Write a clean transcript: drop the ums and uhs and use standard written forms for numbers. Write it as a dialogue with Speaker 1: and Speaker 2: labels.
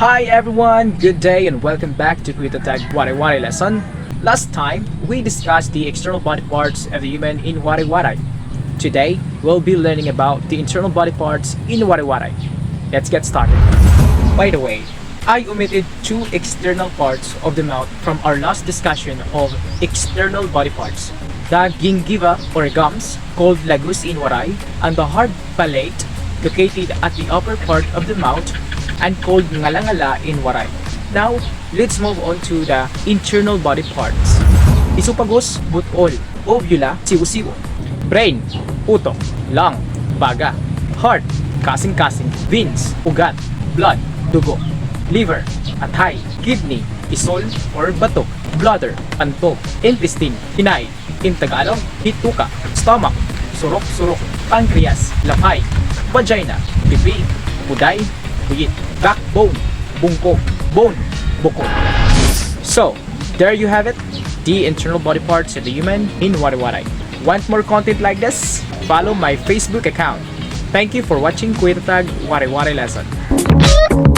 Speaker 1: Hi everyone, good day and welcome back to Tag Waray-waray lesson. Last time, we discussed the external body parts of the human in Waray-waray. Today, we'll be learning about the internal body parts in Waray-waray. Let's get started. By the way, I omitted two external parts of the mouth from our last discussion of external body parts. The gingiva or gums, called lagus in Waray, and the hard palate, located at the upper part of the mouth and called ngala-ngala in Waray. Now, let's move on to the internal body parts. Esophagus, butol. Ovula, siwo-siwo. Brain, utok. Lung, baga. Heart, kasing-kasing. Veins, ugat. Blood, dugo. Liver, atay. Kidney, isol or batok. Bladder, antog. Intestine, hinay. In Tagalog, hituka. Stomach, surok-surok. Pancreas, lapay. Vagina, bibig. Buday, buyit. Backbone, bungkog. Bone, bukol. So, there you have it, the internal body parts of the human in Waray-waray. Want more content like this? Follow my Facebook account. Thank you for watching Tag Waray-waray lesson.